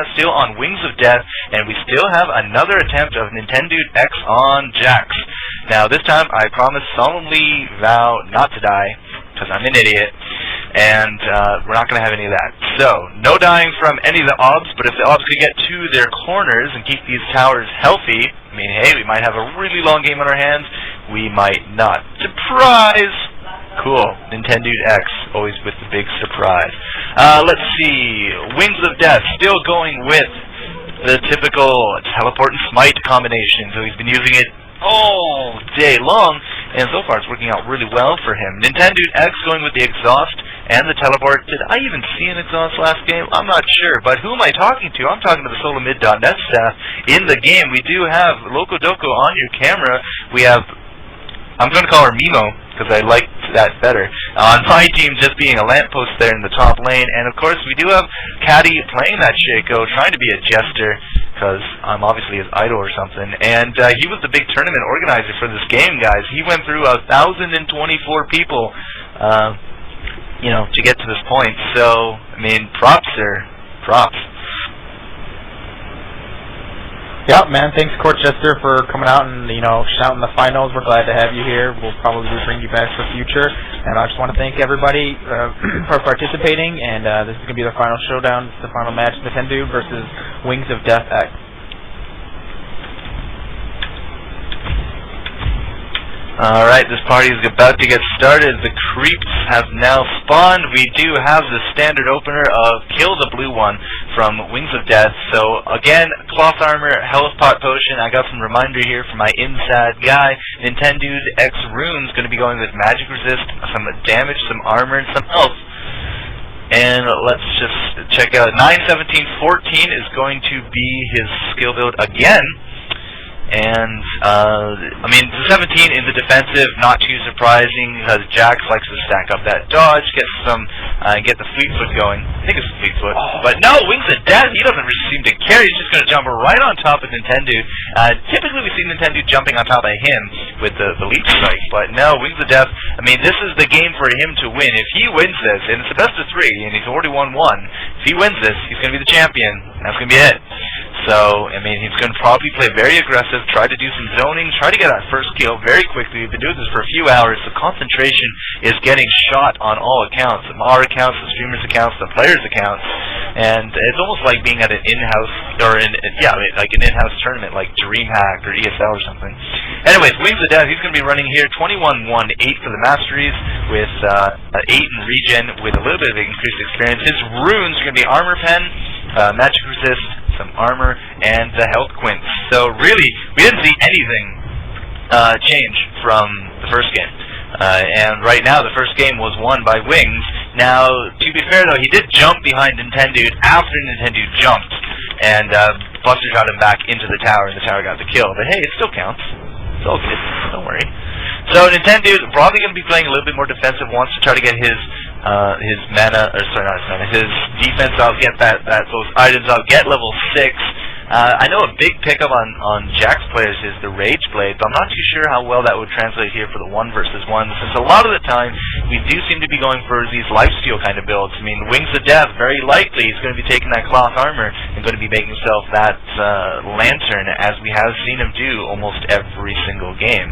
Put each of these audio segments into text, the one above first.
Katana still on Wings of Death, and we still have another attempt of Nintendo X on Jax. Now this time I promise solemnly vow not to die, because I'm an idiot, and we're not going to have any of that. So, no dying from any of the obs, but if the obs could get to their corners and keep these towers healthy, I mean, hey, we might have a really long game on our hands, we might not. Surprise! Cool. Nintendo X, always with the big surprise. Let's see. Wings of Death, still going with the typical teleport and smite combination, so he's been using it all day long, and so far it's working out really well for him. Nintendo X going with the exhaust and the teleport. Did I even see an exhaust last game? I'm not sure, but who am I talking to? I'm talking to the Solomid.net staff in the game. We do have Loco Doco on your camera. We have, I'm going to call her Mimo, because I like that better. On my team, just being a lamppost there in the top lane, and of course we do have Caddy playing that Shaco, trying to be a jester, because I'm obviously his idol or something, and he was the big tournament organizer for this game, guys. He went through 1,024 people, you know, to get to this point, so, I mean, props, sir. Props. Yeah, man, thanks, Court Jester, for coming out and, you know, shouting the finals. We're glad to have you here. We'll probably bring you back for future. And I just want to thank everybody for participating. And this is going to be the final showdown. It's the final match, Nintendo versus Wings of Death X. Alright, this party is about to get started. The creeps have now spawned. We do have the standard opener of Kill the Blue One from Wings of Death. So, again, cloth armor, health pot potion. I got some reminder here from my inside guy. Nintendo's X Rune's going to be going with magic resist, some damage, some armor, and some health. And let's just check out 9-17-14 is going to be his skill build again. And, I mean, the 17 in the defensive, not too surprising, because Jax likes to stack up that dodge, get some, get the fleet foot going. I think it's fleet foot. But no, Wings of Death, he doesn't really seem to care, he's just going to jump right on top of Nintendo. Typically we see Nintendo jumping on top of him with the leap strike, but no, Wings of Death, I mean, this is the game for him to win. If he wins this, and it's the best of 3, and he's already won 1, if he wins this, he's going to be the champion. That's going to be it. So, I mean, he's going to probably play very aggressive, try to do some zoning, try to get that first kill very quickly. We've been doing this for a few hours. The concentration is getting shot on all accounts, our accounts, the streamers' accounts, the players' accounts, and it's almost like being at an in-house, or like an in-house tournament, like DreamHack or ESL or something. Anyways, Wings of Death, he's going to be running here 21-1-8 for the Masteries, with 8 in regen, with a little bit of increased experience. His runes are going to be Armor Pen, Magic Resist, some armor, and the health quints. So really, we didn't see anything change from the first game. And right now, the first game was won by Wings. Now, to be fair though, he did jump behind Nintendo after Nintendo jumped, and Buster got him back into the tower, and the tower got the kill. But hey, it still counts. It's all good. Don't worry. So Nintendo is probably going to be playing a little bit more defensive, wants to try to get his mana, or sorry, not his mana, his defense up, get those items up, get level 6. I know a big pickup on Jax players is the Rage Blade, but I'm not too sure how well that would translate here for the 1 versus 1, since a lot of the time we do seem to be going for these lifesteal kind of builds. I mean, Wings of Death, very likely, he's going to be taking that cloth armor and going to be making himself that lantern, as we have seen him do almost every single game.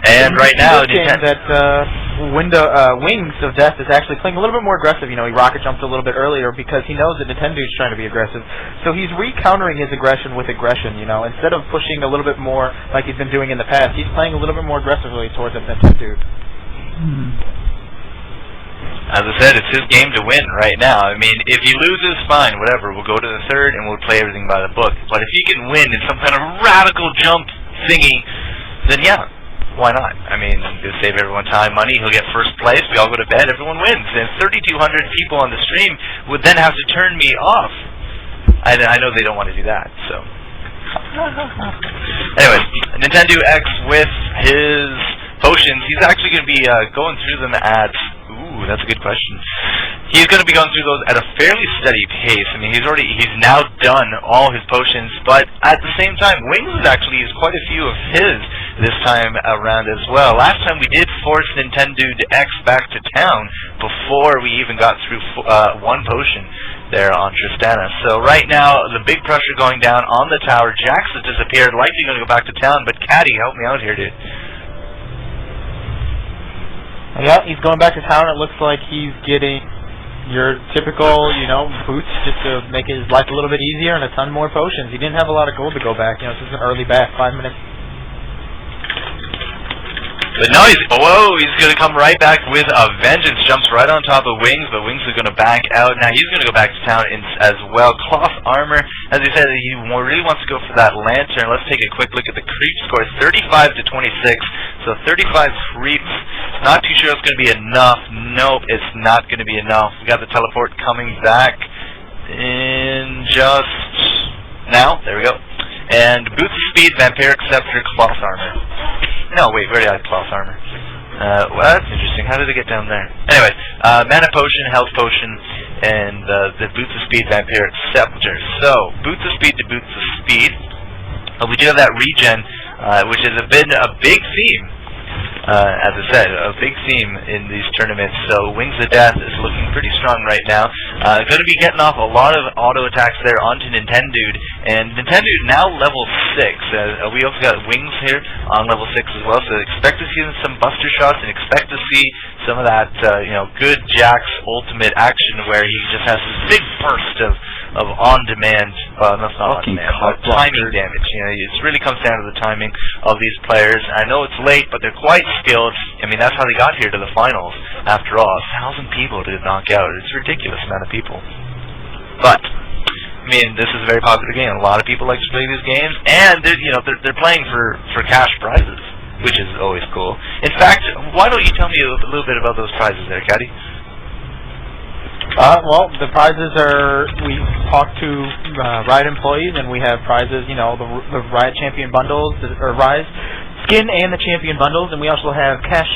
And right now, Wings of Death is actually playing a little bit more aggressive. You know, he rocket jumped a little bit earlier because he knows that Nintendo's trying to be aggressive. So he's re-countering his aggression with aggression, you know. Instead of pushing a little bit more like he's been doing in the past, he's playing a little bit more aggressively towards Nintendo. As I said, it's his game to win right now. I mean, if he loses, fine, whatever. We'll go to the 3rd and we'll play everything by the book. But if he can win in some kind of radical jump thingy, then yeah. Why not? I mean, it'll save everyone time, money, he'll get first place, we all go to bed, everyone wins. And 3,200 people on the stream would then have to turn me off. I know they don't want to do that, so. Anyways, Nintendo X with his potions, he's actually going to be going through them at, ooh, that's a good question. He's going to be going through those at a fairly steady pace. I mean, he's now done all his potions, but at the same time, Wings actually used quite a few of his this time around as well. Last time we did force Nintendo X back to town before we even got through one potion there on Tristana. So right now, the big pressure going down on the tower. Jax has disappeared, likely going to go back to town, but Caddy, help me out here, dude. Yeah, he's going back to town. It looks like he's getting your typical, boots just to make his life a little bit easier and a ton more potions. He didn't have a lot of gold to go back. This is an early back, 5 minutes. But no, he's going to come right back with a vengeance. Jumps right on top of Wings, but Wings is going to back out. Now he's going to go back to town as well. Cloth armor, as he said, he really wants to go for that lantern. Let's take a quick look at the creep score. 35 to 26, so 35 creeps. Not too sure it's going to be enough. Nope, it's not going to be enough. We got the teleport coming back in just now. There we go. And boots of speed, vampiric scepter, cloth armor. No, wait, where did I have cloth armor? Well, that's interesting. How did it get down there? Anyway, mana potion, health potion, and the boots of speed, vampiric scepter. So, boots of speed to boots of speed. We do have that regen, which has been a big theme. As I said, a big theme in these tournaments. So Wings of Death is looking pretty strong right now. Going to be getting off a lot of auto attacks there onto Nintendude, and Nintendude now level 6. We also got Wings here on level 6 as well. So expect to see some buster shots and expect to see some of that, good Jax ultimate action where he just has this big burst of on-demand, that's not on-demand, but timing damage. It really comes down to the timing of these players. I know it's late, but they're quite skilled. I mean, that's how they got here to the finals. After all, 1,000 people to knock out. It's a ridiculous amount of people. But I mean, this is a very popular game. A lot of people like to play these games, and they're playing for cash prizes, which is always cool. In fact, why don't you tell me a little bit about those prizes there, Caddy? Well, the prizes are, we talk to Riot employees, and we have prizes, the Riot Champion bundles, or Rise skin and the Champion bundles, and we also have cash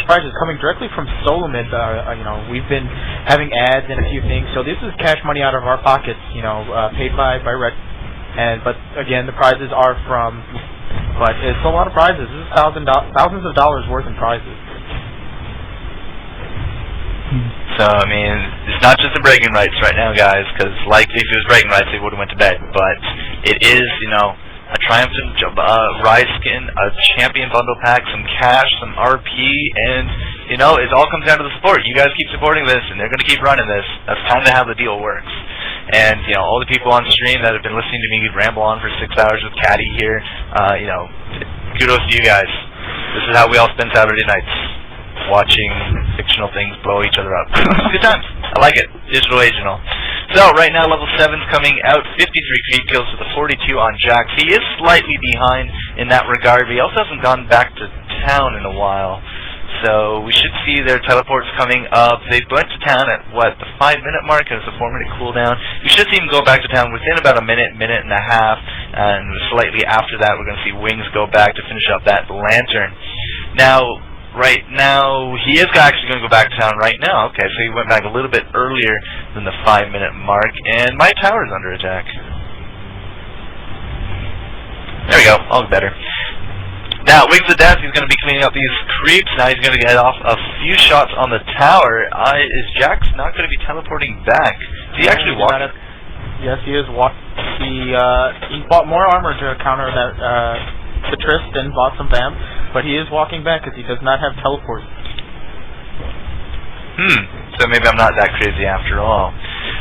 prizes coming directly from Solomid. We've been having ads and a few things, so this is cash money out of our pockets, paid by Red. But again, the prizes are from, but it's a lot of prizes. This is thousands of dollars worth in prizes. So, I mean, it's not just the bragging rights right now, guys, because likely if it was bragging rights, they would have went to bed. But it is, a triumphant Rise skin, a Champion bundle pack, some cash, some RP, and, it all comes down to the support. You guys keep supporting this, and they're going to keep running this. That's kind of how the deal works. And, all the people on stream that have been listening to me ramble on for 6 hours with Caddy here, kudos to you guys. This is how we all spend Saturday nights. Watching fictional things blow each other up. Good times. I like it. Digital Agenal. So, right now, level 7's coming out. 53 creep kills with a 42 on Jax. He is slightly behind in that regard, but he also hasn't gone back to town in a while. So, we should see their teleports coming up. They went to town at, the 5-minute mark? It's a 4-minute cooldown. We should see him go back to town within about a minute and a half. And slightly after that, we're going to see Wings go back to finish up that lantern. Now, right now, he is actually going to go back to town right now. Okay, so he went back a little bit earlier than the 5-minute mark, and my tower's under attack. There we go, all better. Now, Wings of Death, he's going to be cleaning up these creeps. Now he's going to get off a few shots on the tower. Is Jax not going to be teleporting back? Is he actually walking? Yes, he is walking. He bought more armor to counter that the Trist and bought some Vamp. But he is walking back because he does not have teleport. So maybe I'm not that crazy after all.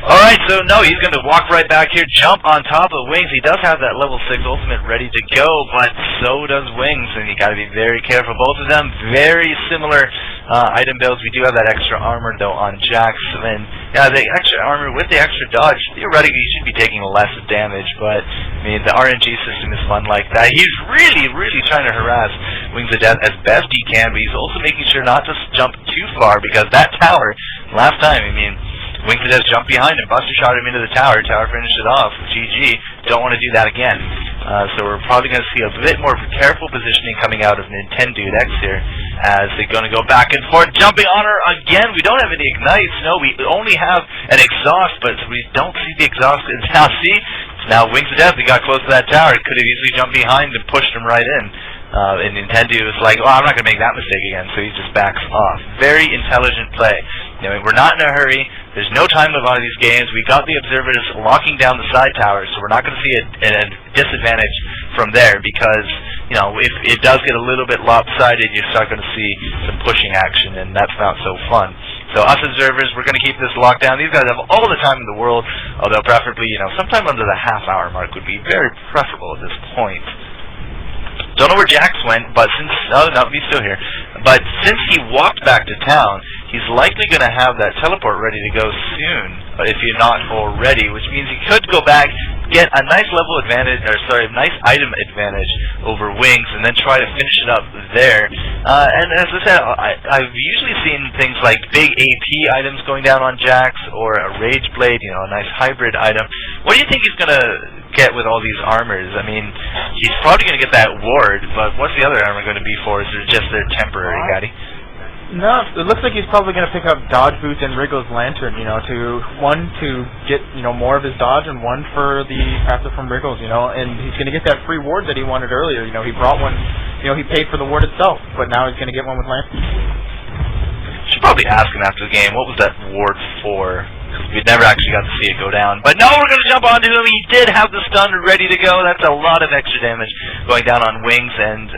Alright, so no, he's going to walk right back here, jump on top of Wings. He does have that level 6 ultimate ready to go, but so does Wings, and you got to be very careful. Both of them, very similar item builds. We do have that extra armor, though, on Jax. And yeah, the extra armor with the extra dodge, theoretically, you should be taking less damage, but I mean, the RNG system is fun like that. He's really, really trying to harass Wings of Death as best he can, but he's also making sure not to jump too far, because that tower, last time, I mean, Wings of Death jumped behind him, Buster shot him into the tower, tower finished it off, GG. Don't want to do that again. So we're probably going to see a bit more careful positioning coming out of Nintendo X here, as they're going to go back and forth, jumping on her again. We don't have any ignites, no, we only have an exhaust, but we don't see the exhaust. Now see, now Wings of Death, he got close to that tower, could have easily jumped behind and pushed him right in. And Nintendo is like, oh, I'm not going to make that mistake again, so he just backs off. Very intelligent play. You know, we're not in a hurry. There's no time to buy these games. We got the observers locking down the side towers, so we're not going to see a disadvantage from there because, you know, if it does get a little bit lopsided, you start going to see some pushing action, and that's not so fun. So us observers, we're going to keep this locked down. These guys have all the time in the world, although preferably, you know, sometime under the half-hour mark would be very preferable at this point. Don't know where Jax went, but since... Oh, no, he's still here. But since he walked back to town, he's likely going to have that teleport ready to go soon, if you're not already, which means he could go back, get a nice level advantage, or sorry, nice item advantage over Wings, and then try to finish it up there. And as I said, I've usually seen things like big AP items going down on Jax, or a Rage Blade, you know, a nice hybrid item. What do you think he's going to get with all these armors? I mean, he's probably going to get that ward, but what's the other armor going to be for? Is it just their temporary, Gaddy? No, it looks like he's probably going to pick up dodge boots and Wriggle's lantern, you know, to get, you know, more of his dodge, and one for the passive from Wriggles, you know, and he's going to get that free ward that he wanted earlier. You know, he brought one, you know, he paid for the ward itself, but now he's going to get one with lantern. Should probably ask him after the game, what was that ward for? We never actually got to see it go down. But no, we're going to jump onto him. He did have the stun ready to go. That's a lot of extra damage going down on Wings, and,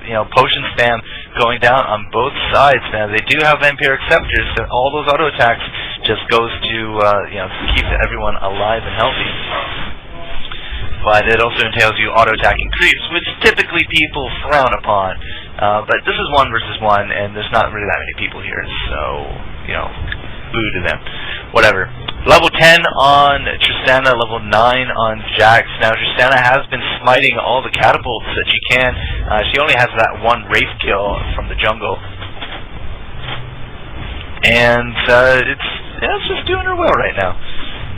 you know, potion spam going down on both sides. Now, they do have vampiric scepters, so all those auto attacks just goes to, you know, keep everyone alive and healthy. But it also entails you auto-attacking creeps, which typically people frown upon. But this is 1 versus 1, and there's not really that many people here, so, you know, boo to them. Whatever. Level 10 on Tristana, level 9 on Jax. Now, Tristana has been smiting all the catapults that she can. She only has that one Wraith kill from the jungle. And it's just doing her well right now.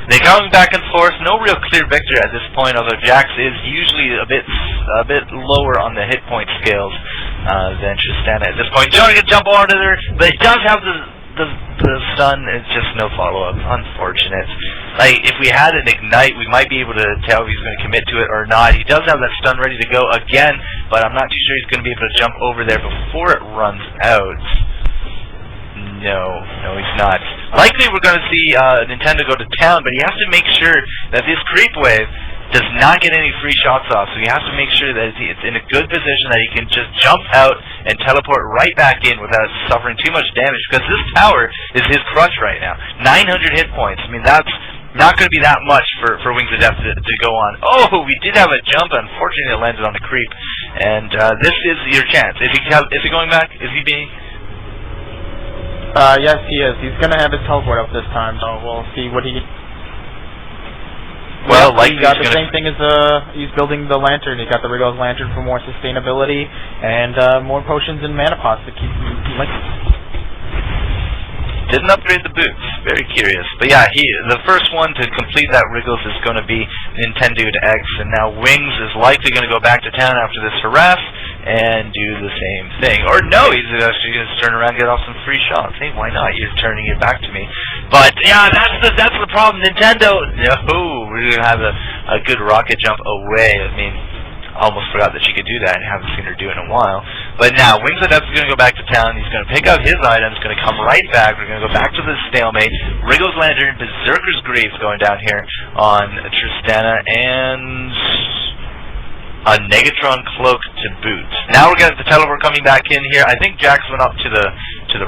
They're going back and forth. No real clear victor at this point, although Jax is usually a bit lower on the hit point scales than Tristana at this point. Don't get jump onto her, but it does have the stun. It's just no follow-up. Unfortunate. Like, if we had an ignite, we might be able to tell if he's going to commit to it or not. He does have that stun ready to go again, but I'm not too sure he's going to be able to jump over there before it runs out. No, he's not. Likely we're going to see Nintendo go to town, but he has to make sure that this creep wave does not get any free shots off, so he has to make sure that it's in a good position that he can just jump out and teleport right back in without suffering too much damage, because this tower is his crutch right now. 900 hit points. I mean, that's not going to be that much for Wings of Death to go on. Oh, we did have a jump. Unfortunately, it landed on the creep, and this is your chance. Is he going back? Is he being... Yes, he is. He's going to have his teleport up this time, so we'll see what he... Well, like he got the same thing as he's building the lantern. He got the Wriggles lantern for more sustainability and more potions and mana pots to keep him linked. Didn't upgrade the boots. Very curious. But yeah, the first one to complete that Wriggles is going to be Nintendo X, and now Wings is likely going to go back to town after this harass and do the same thing. Or no, he's actually going to turn around and get off some free shots. Hey, why not? You're turning it back to me. But yeah, that's the problem. Nintendo, no, we're going to have a good rocket jump away. I mean, I almost forgot that she could do that, and haven't seen her do it in a while. But now, Wings of Death is going to go back to town. He's going to pick up his items, going to come right back. We're going to go back to the stalemate. Wriggles Lantern, Berserker's Greaves going down here on Tristana, and a Negatron Cloak to boot. Now we're going to have the teleport coming back in here. I think Jax went up to the